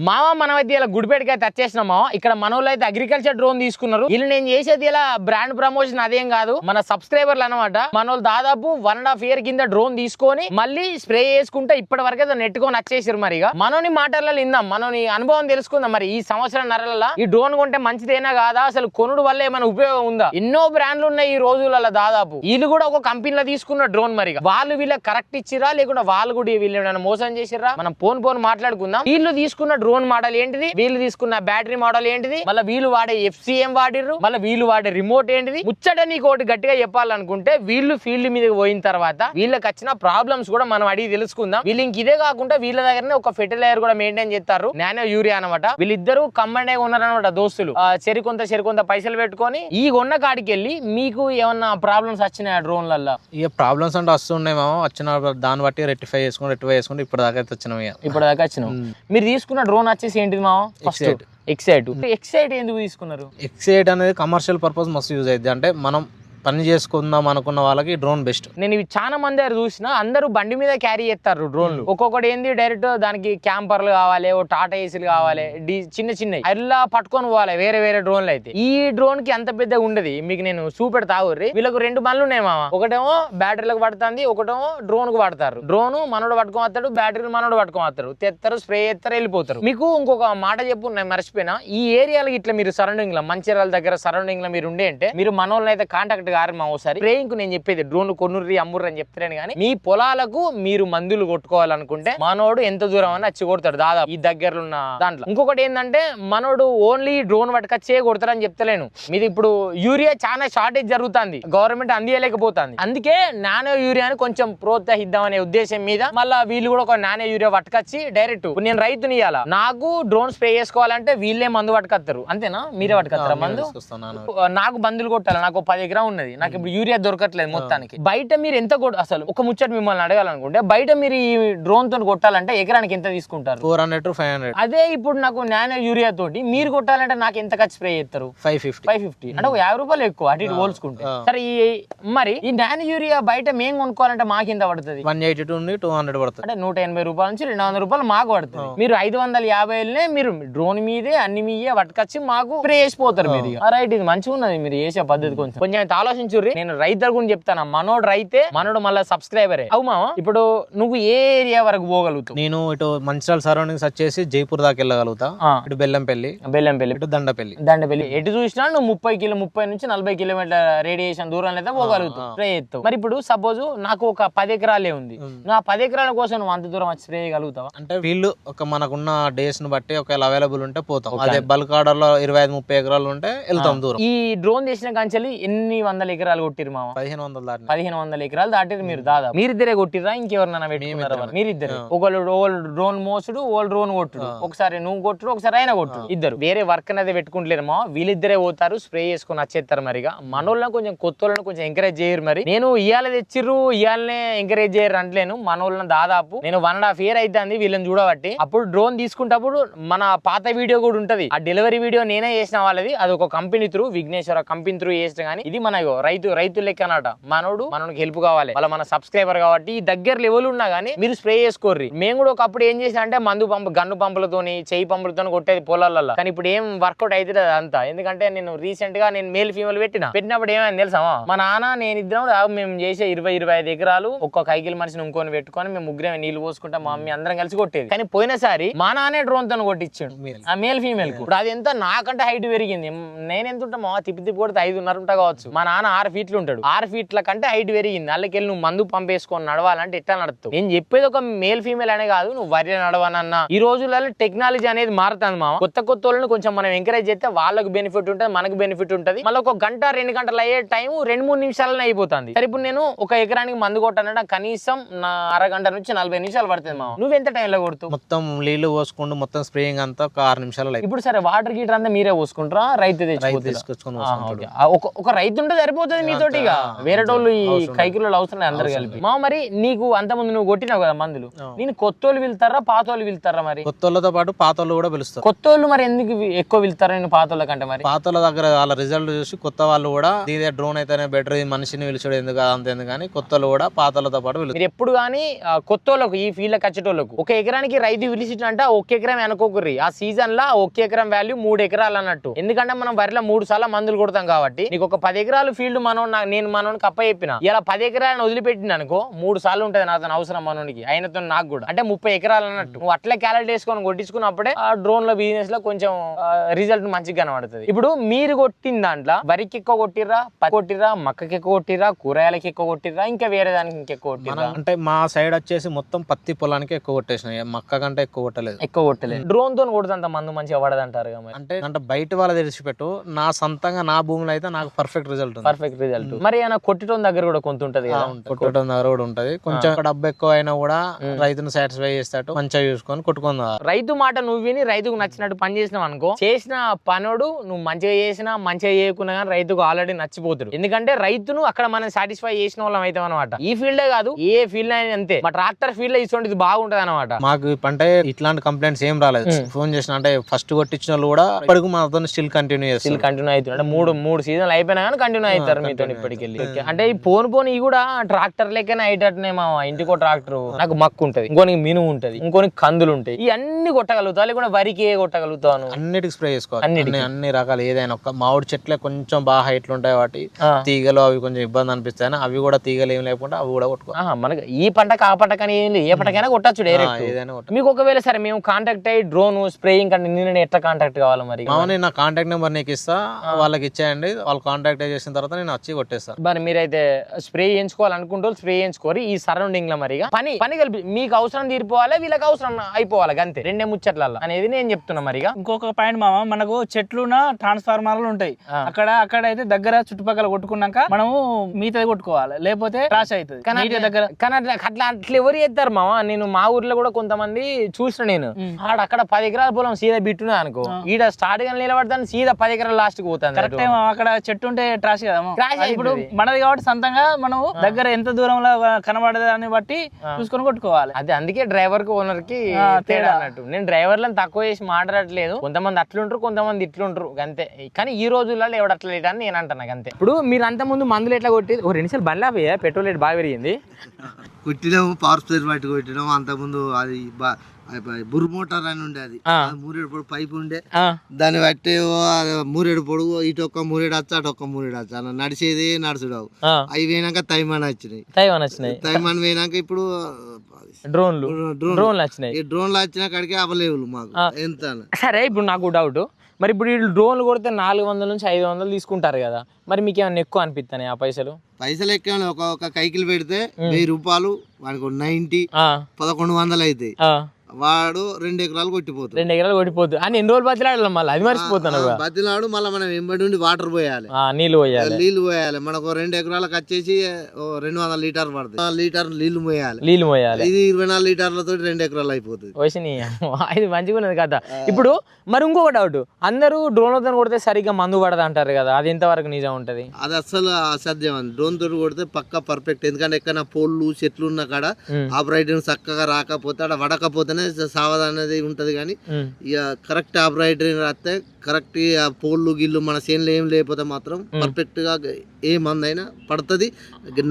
మామ మనమైతే ఇలా గుడిపేటకి అయితే వచ్చేసినాం మామ. ఇక్కడ మనోళ్ళు అయితే అగ్రికల్చర్ డ్రోన్ తీసుకున్నారు. వీళ్ళు నేను చేసేది ఇలా బ్రాండ్ ప్రమోషన్ అదేం కాదు, మన సబ్స్క్రైబర్లు అనమాట. మనోళ్ళు దాదాపు 1.5 year కింద డ్రోన్ తీసుకొని మళ్ళీ స్ప్రే చేసుకుంటే ఇప్పటి వరకు అయితే నెట్టుకొని వచ్చేసారు. మరి మనోని మాటలలో ఇందాం, మనోని అనుభవం తెలుసుకుందాం. మరి ఈ సంవత్సరం నరల ఈ డ్రోన్ కొంటే మంచిదేనా కాదా, అసలు కొనుడు వల్ల ఏమైనా ఉపయోగం ఉందా? ఎన్నో బ్రాండ్లు ఉన్నాయి ఈ రోజులలో. దాదాపు వీళ్ళు కూడా ఒక కంపెనీలో తీసుకున్న డ్రోన్. మరి వాళ్ళు వీళ్ళకి కరెక్ట్ ఇచ్చిరా లేకుండా వాళ్ళు కూడా వీళ్ళు మోసం చేసిరా? మనం పోన్ మాట్లాడుకుందాం. వీళ్ళు తీసుకున్న డ్రోన్ మోడల్ ఏంటిది, వీళ్ళు తీసుకున్న బ్యాటరీ మోడల్ ఏంటిది, మళ్ళీ వీళ్ళు వాడే FCM వాడిర్రు, మళ్ళీ వీళ్ళు వాడే రిమోట్ ఏంటిది. ముచ్చట నీకు ఒకటి గట్టిగా చెప్పాలనుకుంటే వీళ్ళు ఫీల్డ్ మీదకి పోయిన తర్వాత వీళ్ళకి వచ్చిన ప్రాబ్లమ్స్ కూడా మనం అడిగి తెలుసుకుందాం. వీళ్ళు ఇంక ఇదే కాకుండా వీళ్ళ దగ్గరనే ఒక ఫెర్టిలైజర్ కూడా మెయింటైన్ చేస్తారు, నానో యూరియా అనమాట. వీళ్ళిద్దరు కమ్మడే ఉన్నారనమాట దోస్తులు. చెరికొంత పైసలు పెట్టుకొని ఈ కొన్న కాడికి వెళ్ళి మీకు ఏమన్నా ప్రాబ్లమ్స్ వచ్చినాయి డ్రోన్లలో? ఇక ప్రాబ్లమ్స్ అంటే వస్తున్నాయి మేము, వచ్చిన దాన్ని బట్టి రెక్టిఫై చేసుకుంటే ఇప్పుడు దాకా అయితే వచ్చినాం. మీరు తీసుకున్న డ్రోన్ వచ్చేసి ఏంటిది మా? ఎక్సైట్ ఎందుకు తీసుకున్నారు? ఎక్సైట్ అనేది కమర్షియల్ పర్పస్ మస్తు యూజ్ అయింది. అంటే మనం పని చేసుకుందాం అనుకున్న వాళ్ళకి డ్రోన్ బెస్ట్. నేను ఇవి చాలా మంది చూసిన, అందరూ బండి మీద క్యారీ చేస్తారు డ్రోన్లు. ఒక్కొక్కటి ఏంది డైరెక్ట్ దానికి క్యాంపర్లు కావాలి, ఓ టాటా ఏసీలు కావాలి, చిన్న అలా పట్టుకొని పోవాలి వేరే డ్రోన్లు. అయితే ఈ డ్రోన్ కి అంత పెద్దగా ఉండదు. మీకు నేను చూపెడతా ఊర్రి. వీళ్ళకు 2 బండ్లు ఉన్నాయి మామ. ఒకటేమో బ్యాటరీలకు పడుతుంది, ఒకటేమో డ్రోన్ కు పడతారు. డ్రోన్ మనోడు పట్టుకొని వస్తాడు, బ్యాటరీలు మనోడు పట్టుకొని వస్తారు, తెస్తారు, స్ప్రే చేస్తారు, వెళ్ళిపోతారు. మీకు ఇంకొక మాట చెప్పు, నేను మర్చిపోయినా. ఈ ఏరియాలో ఇట్లా మీరు సరౌండింగ్ లో, మంచిర్యాల దగ్గర సరౌండింగ్ లో మీరు ఉండే అంటే మీరు మనోళ్ళని అయితే కాంటాక్ట్ ఒకసారి. స్ప్రేయింగ్ నేను చెప్పేది డ్రోన్ కొనుర్రి అమ్ముర్రి అని చెప్తాను కానీ మీ పొలాలకు మీరు మందులు కొట్టుకోవాలనుకుంటే మనోడు ఎంత దూరం అని వచ్చి కొడతాడు దాదాపు ఈ దగ్గరలో ఉన్న దాంట్లో. ఇంకొకటి ఏంటంటే మనోడు ఓన్లీ డ్రోన్ పట్టుకొచ్చే కొడతాడని చెప్తలేను. మీది ఇప్పుడు యూరియా చాలా షార్టేజ్ జరుగుతుంది, గవర్నమెంట్ అందియలేకపోతుంది. అందుకే నానో యూరియాని కొంచెం ప్రోత్సహిద్దాం అనే ఉద్దేశం మీద మళ్ళీ వీళ్ళు కూడా ఒక నానో యూరియా పట్టుకొచ్చి డైరెక్ట్ నేను రైతుని ఇయ్యాలా, నాకు డ్రోన్ స్ప్రే చేసుకోవాలంటే వీళ్ళే మందు పట్టుకొస్తారు. అంతేనా? మీరే పట్టుకొస్తారా మందు? నాకు బందులు కొట్టాలి, నాకు 10 ఎకరం ఉన్నది, నాకు ఇప్పుడు యూరియా దొరకట్లేదు మొత్తానికి. బయట మీరు ఎంత అసలు ఒక ముచ్చట మిమ్మల్ని అడగాలనుకుంటే బయట మీరు ఈ డ్రోన్ తో కొట్టాలంటే ఎకరానికి ఎంత తీసుకుంటారు? 400 to 500. అదే ఇప్పుడు నాకు నానో యూరియా తోటి మీరు కొట్టాలంటే నాకు ఎంత ఖర్చు స్ప్రే చేస్తారు? 550. అంటే ఒక 50 రూపాయలు ఎక్కువ అటు ఇటు పోల్చుకుంటే. సరే మరి ఈ నానో యూరియా బయట మేము కొనుక్కోవాలంటే మాకు ఎంత పడుతుంది? 180 to 200 పడుతుంది. అంటే 180 రూపాయల నుంచి 200 రూపాయలు మాకు పడుతుంది. మీరు 550 మీరు డ్రోన్ మీదే అన్ని మీదే పట్టుకొచ్చి మాకు స్ప్రే చేసిపోతారు మీరు. రైట్, ఇది మంచిగా ఉన్నది మీరు చేసే పద్ధతి. కొంచెం ఆలోచించు. నేను రైతు గురించి చెప్తాను, మనోడు రైతే, మనోడు మళ్ళీ సబ్స్క్రైబరే. అవుమా, ఇప్పుడు నువ్వు ఏ ఏరియా వరకు పోగలుగుతావు? నేను ఇటు మంచిర్యాల సరౌండింగ్స్ వచ్చేసి జైపూర్ దాకా వెళ్ళగలుగుతా, ఇటు బెల్లంపల్లి, ఇటు దండపల్లి ఎటు చూసినా నువ్వు 30 నుంచి 40 కిలోమీటర్ల రేడియేషన్ దూరం అయితే పోగలుగుతావు, స్ప్రే చేస్తావు. మరి ఇప్పుడు సపోజ్ నాకు ఒక 10 ఎకరాలే ఉంది, నా 10 ఎకరాల కోసం నువ్వు అంత దూరం వచ్చి స్ప్రే చేయగలుగుతావా? అంటే వీళ్ళు ఒక మనకున్న డేస్ ను బట్టి ఒకవేళ అవైలబుల్ ఉంటే పోతాం. అదే బల్క్ ఆర్డర్ లో 25-30 ఎకరాలు ఉంటే వెళ్తాం దూరం. ఈ డ్రోన్ చేసిన కాంచెల్లి ఎన్ని వందల ఎకరాలు కొట్టిరు మామ? 1500 ఎకరాలు దాటిరు మీరు. దాదాపు మీరిద్దరే కొట్టిరా, ఇంకెవరన్నా పెట్టుకున్నారా? మీరిద్దరు. ఒకళ్ళు డ్రోన్ మోసుడు, ఓల్ డ్రోన్ కొట్టుడు, ఒకసారి నువ్వు కొట్టుడు, ఒకసారి ఆయన కొట్టుడు, ఇద్దరు. వేరే వర్క్ అనేది పెట్టుకుంటలేరు మా, వీళ్ళిద్దరే పోతారు, స్ప్రే చేసుకుని వచ్చేస్తారు. మరిగా మనోళ్ళని కొంచెం కొత్తోళ్ళని కొంచెం ఎంకరేజ్ చేయరు. మరి నేను ఇవాళ తెచ్చిర్రు ఇవాళనే ఎంకరేజ్ చేయరు అంటలేను. మనోళ్ళని దాదాపు నేను 1.5 year అవుతుంది వీళ్ళని చూడబట్టి. అప్పుడు డ్రోన్ తీసుకుంటప్పుడు మన పాత వీడియో కూడా ఉంటది, ఆ డెలివరీ వీడియో నేనే చేసిన వాళ్ళది. అది ఒక company through, Vighneshwara company through చేసిన. కానీ ఇది మన రైతు లెక్క అన్నట. మనోడికి హెల్ప్ కావాలి, వాళ్ళ మన సబ్స్క్రైబర్ కాబట్టి ఈ దగ్గర లెవెల్ ఉన్నా గానీ మీరు స్ప్రే చేసుకోర్రి. మేము కూడా ఒకప్పుడు ఏం చేసా అంటే గన్ను పంపులతోని, చెయ్యి పంపులతో కొట్టేది పొలాలలో. కానీ ఇప్పుడు ఏం వర్కౌట్ అవుతుంది అంతా. ఎందుకంటే నేను రీసెంట్ గా నేను మేల్ ఫీమేల్ పెట్టినప్పుడు ఏమైంది తెలుసా, మా నాన్న నేను ఇద్దరం మేము చేసే 20-25 ఎకరాలు ఒక్కొక్క కైకిల్ మనిషిని ఇంకొని పెట్టుకొని మేము ముగ్గురే నీళ్లు పోసుకుంటా మా మమ్మీ అందరం కలిసి కొట్టేది. కానీ పోయినసారి మా నాన్నే డ్రోన్ తో కొట్టించాడు ఆ మేల్ ఫీమేల్ కు. ఇప్పుడు అది ఎంత నాకంటే హైట్ పెరిగింది. నేను ఎంత ఉంటా తిప్పి కొడితే 5.5 ఉంటా కావచ్చు. మా నాన్న 6 feet ఉంటాడు. 6 feet కంటే హైట్ పెరిగింది. వాళ్ళకెళ్ళి నువ్వు మందు పంపేసుకొని నడవాలంటే ఎట్లా నడుస్తావు? నేను చెప్పేది ఒక మేల్ ఫీమేల్ అనే కాదు, నువ్వు వరి నడవనన్నా. ఈ రోజులలో టెక్నాలజీ అనేది మారుతుంది మామ. కొత్త వాళ్ళని కొంచెం మనం ఎంకరేజ్ చేస్తే వాళ్ళకు బెనిఫిట్ ఉంటుంది, మనకు బెనిఫిట్ ఉంటుంది. మళ్ళీ ఒక గంట 2 గంటలు అయ్యే టైం 2-3 నిమిషాలనే అయిపోతుంది. సరే ఇప్పుడు నేను ఒక ఎకరానికి మందు కొట్టానంటే కనీసం నా 1/2 గంట నుంచి 40 నిమిషాలు పడుతుంది మామ. నువ్వు ఎంత టైంలో కొడుతూ? మొత్తం నీళ్లు పోసుకుంటూ మొత్తం స్ప్రేయింగ్ అంతా ఒక 6 నిమిషాలు. ఇప్పుడు సరే వాటర్ గీటర్ అంతా మీరే పోసుకుంటారా, రైతు తీసుకొచ్చుకుని? ఒక రైతు ఉంటుంది సరిపోతుంది మీతోటి ఇక వేరే వాళ్ళు ఈ కైకిలో అవసరం లేదు అందరు కలిపి మా. మరి నీకు అంత ముందు నువ్వు కొట్టినావు కదా మందులు, నేను కొత్తోళ్ళు వెళ్తారా పాతోళ్ళు వెళ్తారా? మరి కొత్తోళ్ళతో పాటు పాతోళ్ళు కూడా పిలుస్తారు. కొత్తోళ్ళు మరి ఎందుకు ఎక్కువ వెళ్తారా నేను పాతోళ్ళ కంటే? మరి పాతోళ్ళ దగ్గర వాళ్ళ రిజల్ట్ చూసి కొత్త వాళ్ళు కూడా ఇదే డ్రోన్ అయితేనే బెటర్, మనిషిని పిలిచాడు ఎందుకు అంత ఎందుకు కానీ కొత్తోళ్ళు కూడా పాతోళ్ళతో పాటు పిలుస్తారు. మీరు ఎప్పుడు కానీ కొత్తోళ్ళకు ఈ ఫీల్డ్ వచ్చేటోళ్ళకు ఒక ఎకరానికి రైతు పిలిచిట ఒక ఎకరం అనుకోకుర్రి, ఆ సీజన్ లా ఒక ఎకరం వాల్యూ 3 ఎకరాలు అన్నట్టు. ఎందుకంటే మనం వరిలో 3 సార్లు మందులు కొడతాం కాబట్టి నీకు ఒక 10 ఎకరాలు ఫీల్డ్ నేను మనోనికి అప్ప చెప్పిన ఇలా 10 ఎకరాలను వదిలిపెట్టిన అనుకో 3 సార్లు ఉంటది నాతో అవసరం మనోనికి అయినతో నాకు కూడా అంటే 30 ఎకరాలు అన్నట్టు. నువ్వు అట్లా క్యాలెట్ వేసుకొని కొట్టించుకున్నప్పుడే ఆ డ్రోన్ లో బిజినెస్ లో కొంచెం రిజల్ట్ మంచిగా కనబడుతుంది. ఇప్పుడు మీరు కొట్టిన దాంట్లో వరికి ఎక్కువ కొట్టిర్రా, పత్తి కొట్టిర్రా, మక్కకి ఎక్కువ కొట్టిర్రా, కూరగాయలకి ఎక్కువ కొట్టిర్రా, ఇంకా వేరే దానికి ఇంకెక్కువ కొట్టిర్రా? అంటే మా సైడ్ వచ్చేసి మొత్తం పత్తి పొలానికి ఎక్కువ కొట్టేసినాయి, మక్క కంటే ఎక్కువ కొట్టలేదు. డ్రోన్ తో కొడుతుంత మందు మంచిగా పడదంటారు అంటే బయట వాళ్ళ తెలిసిపెట్టు, నా సొంతంగా నా భూమిలో అయితే నాకు పర్ఫెక్ట్ రిజల్ట్. మరి ఏమైనా కొట్టడం దగ్గర కూడా కొంత ఉంటది కదా? కొట్టడం దగ్గర కూడా ఉంటది. కొంచెం డబ్బు ఎక్కువ అయినా కూడా రైతును సాటిస్ఫై చేస్తాడు, మంచిగా చూసుకొని కొట్టుకుందా. రైతు మాట నువ్వు విని రైతుకు నచ్చినట్టు పని చేసినావు అనుకో, చేసిన పనుడు నువ్వు మంచిగా చేసినా మంచిగా చేయకున్నా కానీ రైతుకు ఆల్రెడీ నచ్చిపోతాడు. ఎందుకంటే రైతును అక్కడ మనం సాటిస్ఫై చేసిన వాళ్ళం అయితే అనమాట. ఈ ఫీల్డే కాదు ఏ ఫీల్డ్ అయినా అంతే. మా ట్రాక్టర్ ఫీల్డ్ ఇటువంటి బాగుంటది అనమాట. మాకు అంటే ఇట్లాంటి కంప్లైంట్స్ ఏం రాలేదు. ఫోన్ చేసిన అంటే ఫస్ట్ కొట్టించిన వాళ్ళు కూడా ఇప్పటికి మాతో స్టిల్ కంటిన్యూ అవుతుంది. అంటే మూడు సీజన్లు అయిపోయినా కానీ కంటిన్యూ అవుతారు మీతో ఇప్పటికెళ్ళి. అంటే ఈ పోను ఈ కూడా ట్రాక్టర్ లెక్కనే అయ్యేటట్టునే మా ఇంటికో ట్రాక్టర్, నాకు మక్కు ఉంటది, ఇంకోనికి మినుము ఉంటది, ఇంకోనికి కందులు ఉంటాయి. ఇవన్నీ కొట్టగలుగుతావు లేకుండా వరికి కొట్టగలుగుతాను? అన్నిటికి స్ప్రే చేసుకోవాలి, అన్ని రకాలు. ఏదైనా ఒక మామిడి చెట్లే కొంచెం బాగా హైట్లు ఉంటాయి, వాటి తీగలు అవి కొంచెం ఇబ్బంది అనిపిస్తాయి, అవి కూడా తీగలు ఏం లేకుండా అవి కూడా కొట్టుకోవాలి. మనకి ఈ పంటకు ఆ పంటకని ఏం లేదు, ఏ పంటకైనా కొట్టచ్చు డైరెక్ట్. ఏదైనా మీకు ఒకవేళ సరే మేము కాంటాక్ట్ అయ్యి డ్రోన్ స్ప్రేయింగ్ అంటే నేను ఎట్లా కాంటాక్ట్ కావాలి? మరి నా కాంటాక్ట్ నెంబర్ నీకు ఇస్తా, వాళ్ళకి ఇచ్చేయండి, వాళ్ళు కాంటాక్ట్ చేసిన తర్వాత నేను వచ్చి కొట్టేస్తాను. మరి మీరైతే స్ప్రే చేయించుకోవాలనుకుంటూ స్ప్రే చేయించుకోరు ఈ సరౌండింగ్ లో. మరి పని కలిపి మీకు అవసరం తీరిపోవాలి, వీళ్ళకి అవసరం అయిపోవాలి, అంతే. రెండే ముచ్చట్ల అనేది నేను చెప్తున్నా. మరి ఇంకొక పాయింట్ మామ, మనకు చెట్లున ట్రాన్స్ఫార్మర్లు ఉంటాయి, అక్కడ అయితే దగ్గర చుట్టుపక్కల కొట్టుకున్నాక మనము మిగతాది కొట్టుకోవాలి, లేకపోతే క్రాష్ అవుతుంది దగ్గర. కానీ అట్లా ఎవరు చేస్తారు మామ? నేను మా ఊర్లో కూడా కొంతమంది చూసిన, నేను అక్కడ 10 ఎకరాల పొలం సీదా బిట్టున్నా అనుకో, ఈడ స్టార్ట్ గా నిలబడతాను సీదా 10 ఎకరాల లాస్ట్ కి పోతాను. అక్కడ చెట్టు ఉంటే ట్రాష్ కదా, ఇప్పుడు మనది కాబట్టి సొంతంగా మనం దగ్గర ఎంత దూరంలో కనబడదాన్ని బట్టి చూసుకొని కొట్టుకోవాలి. అదే అందుకే డ్రైవర్ కి ఓనర్ కి తేడా అన్నట్టు. నేను డ్రైవర్లను తక్కువ చేసి మాట్లాడట్లేదు, కొంతమంది అట్లుంటారు కొంతమంది ఇట్లుంటారు అంతే. కానీ ఈ రోజులలో ఎవడు అట్లా లేడని నేను అంటాను అంతే. ఇప్పుడు మీరు అంత ముందు మందులు ఎట్లా కొట్టి 2 నిమిషాలు బండ్లా పోయా, పెట్రోల్ రేట్ బాగా పెరిగింది, కొట్టినాము పవర్ స్ప్రేర్ బట్టి కొట్టినాము. అంతకుముందు అది బుర్ మోటార్ అని ఉండే, అది 3 పొడుగు పైప్ ఉండే, దాన్ని బట్టి 3 పొడుగు ఇటొక్క 3 వచ్చి అటొక్క 3 వచ్చి అలా నడిచేది నడుచుడు. అవి పోయినాక తైమాన్ వచ్చినాయి, తైమాన్ పోయినాక ఇప్పుడు డ్రోన్లు వచ్చినాయి. డ్రోన్లు వచ్చిన కాడికి అవలేవులు మాకు ఎంత. సరే ఇప్పుడు నాకు డౌట్, మరి ఇప్పుడు వీళ్ళు డ్రోన్లు కొడితే 400 నుంచి 500 తీసుకుంటారు కదా, మరి మీకు ఏమన్నా ఎక్కువ అనిపిస్తాయి ఆ పైసలు ఎక్కువ? ఒక కైకిలు పెడితే 1000 రూపాయలు, వానికి 90 1100 అవుతాయి. వాడు 2 ఎకరాలు కొట్టిపోతుంది. 2 ఎకరాలు కొట్టిపోతుంది అని ఎన్ని రోజులు బతిలాడాలి మళ్ళీ, అది మర్చిపోతాను. బతిలాడు మళ్ళీ మనం వెంబడి నుండి వాటర్ పోయాలి, నీళ్ళు పోయాలి. మనకు 2 ఎకరాలకు వచ్చేసి 200 లీటర్ పడుతుంది, లీటర్ నీళ్లు పోయాలి. ఇది 24 లీటర్లతో 2 ఎకరాలు అయిపోతుంది. ఇది మంచిగా ఉన్నది కదా. ఇప్పుడు మరి ఇంకొక డౌట్, అందరూ డ్రోన్లతో కొడితే సరిగ్గా మందు పడదు అంటారు కదా, అది ఎంతవరకు నిజం ఉంటది? అది అసలు అసాధ్యం అండి. డ్రోన్ తోటి కొడితే పక్కా పర్ఫెక్ట్. ఎందుకంటే ఎక్కడ పోళ్ళు చెట్లు ఉన్న కాడ ఆపరేటింగ్ చక్కగా రాకపోతే అక్కడ వడకపోతేనే సావదా అనేది ఉంటది. కానీ ఇక కరెక్ట్ ఆపరేటింగ్ రాస్తే కరెక్ట్ ఆ పోళ్ళు గిల్లు మన చేనులో ఏం లేకపోతే మాత్రం పర్ఫెక్ట్ గా ఏ మందు అయినా పడుతుంది.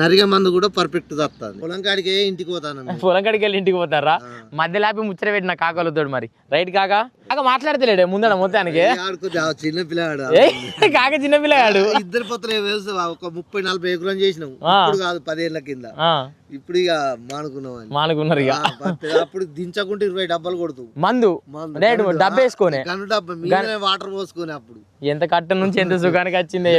నరిగే మందు కూడా పర్ఫెక్ట్ వస్తుంది. పొలం కాడికి ఇంటికి పోతాను, పొలం కాడికి వెళ్ళి ఇంటికి పోతారా? మధ్యలాపి ముచ్చట పెట్టిన కాకలుతాడు. మరి రైట్ కాక మాట్లాడతలేడే ముందర మొత్తానికి చిన్న పిల్లగాడు, కాక చిన్న పిల్లగాడు. 2 పొత్తులు ఒక 30-40 ఎకరం చేసినాం. ఇప్పుడు కాదు 10 ఏళ్ల కింద. ఇప్పుడు ఇక మానుకున్నారు. ఇక అప్పుడు దించకుంటే 20 డబ్బాలు కొడుతూ మందు డబ్బు వేసుకొని వాటర్ పోసుకొని అప్పుడు ఎంత కట్ట నుంచి ఎంత సుఖానికి వచ్చింది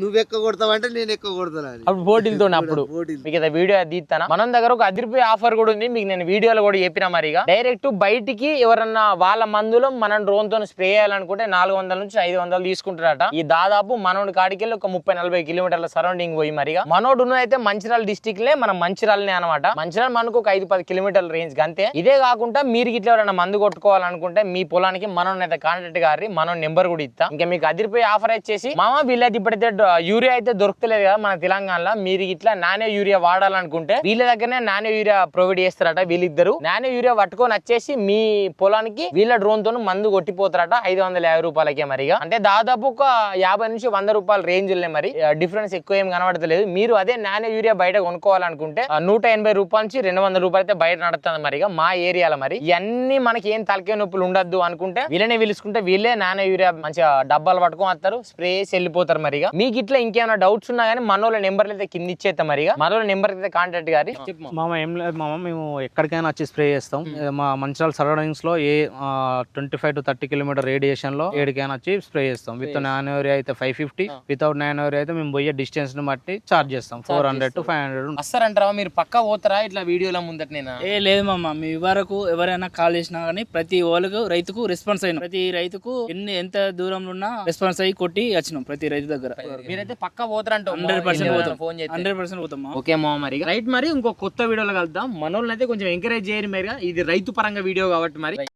నువ్వు ఎక్కువ కొడతావంటే నేను ఎక్కువ కొడతాను అప్పుడు పోటీలతో. అప్పుడు మీకు వీడియో తీస్తాను. మనం దగ్గర ఒక అదిరిపోయే ఆఫర్ కూడా ఉంది, మీకు నేను వీడియోలో కూడా చెప్పిన. మరి డైరెక్ట్ బయటికి ఎవరన్నా వాళ్ళ మందులో మనం డ్రోన్ తో స్ప్రే చేయాలనుకుంటే 400 నుంచి 500 తీసుకుంటారట. ఈ దాదాపు మనోడి కాడికెళ్ళి ఒక 30-40 కిలోమీటర్ల సరౌండింగ్ పోయి. మరిగా మనోడు అయితే మంచిర్యాల డిస్టిక్ లే, మనం మంచిర్యాలనే అనమాట. మంచిర్యాల మనకు ఒక 5-10 కిలోమీటర్ల రేంజ్ అంతే. ఇదే కాకుండా మీరు ఇట్లా ఎవరైనా మందు కొట్టుకోవాలనుకుంటే మీ పొలానికి మనోని అయితే కాంటాక్ట్ గారి, మనోని నెంబర్ కూడా ఇస్తా. ఇంకా మీకు అదిరిపోయి ఆఫర్ వచ్చేసి మామ వీళ్ళైతే ఇప్పుడైతే యూరియా అయితే దొరుకుతలేదు కదా మన తెలంగాణలో, మీరు ఇట్లా నానో యూరియా వాడాలనుకుంటే వీళ్ళ దగ్గరనే నానో యూరియా ప్రొవైడ్ చేస్తారట. వీళ్ళిద్దరు నానో యూరియా పట్టుకొని వచ్చేసి మీ పొలానికి వీళ్ళ డ్రోన్ తో మందు కొట్టిపోతారట 550 రూపాయలకే. మరిగా అంటే దాదాపు ఒక 50 నుంచి 100 రూపాయల రేంజ్ మరి డిఫరెన్స్ ఎక్కువ ఏం కనబడతలేదు. మీరు అదే నానో యూరియా బయట కొనుక్కోవాలనుకుంటే 180 రూపాయల నుంచి 200 రూపాయలు అయితే బయట నడుస్తుంది మరిగా మా ఏరియాలో. మరి ఇవన్నీ మనకి ఏం తలకే నొప్పులు ఉండద్దు అనుకుంటే వీళ్ళనే పిలుచుకుంటే వీళ్ళే నానో యూరియా మంచిగా డబ్బాలు పట్టుకొని వస్తారు, స్ప్రే చేసి వెళ్ళిపోతారు. మరిగా మీకు ఇట్లా ఇంకేమైనా డౌట్స్ ఉన్నా కానీ మనోళ్ళ నెంబర్లు అయితే కింద ఇచ్చేస్తాం. మరిగా మనోళ్ళ నెంబర్ అయితే కాంటాక్ట్ గారి మామ ఏం లేదు మామ, మేము ఎక్కడికైనా వచ్చి స్ప్రే చేస్తాం. మా మంచిర్యాల సరౌండింగ్స్ లో ఏ 25 to 30 కిలోమీటర్ రేడియేషన్ లో ఏడికైనా వచ్చి స్ప్రే చేస్తాం. విత్ నానో యూరియా అయితే 550, వితౌట్ నానో యూరియా అయితే మేము పోయే డిస్టెన్స్ ని బట్టి చార్జ్ చేస్తాం 400 to 500. వస్తారంటారా మీరు పక్కా పోతారా ఇట్లా వీడియోల ముందట? నేను లేదు మామ, మీ వరకు ఎవరైనా కాల్ చేసినా కానీ ప్రతి వాళ్ళకు రైతుకు రెస్పాన్స్ అయినా, ప్రతి రైతుకు ఎంత దూరంలో ఉన్నా రెస్పాన్స్ అయ్యి కొట్టి వచ్చినాం ప్రతి రైతు దగ్గర. మీరైతే పక్కా పోతారంట 100% పోతాం. ఫోన్ చేస్తే 100% పోతాం. ఓకే మా మరి రైట్. మరి ఇంకో కొత్త వీడియోలో కలుద్దాం. మనోళ్ళని అయితే కొంచెం ఎంకరేజ్ చేయరు మరి, ఇది రైతు పరంగా వీడియో కాబట్టి మరి.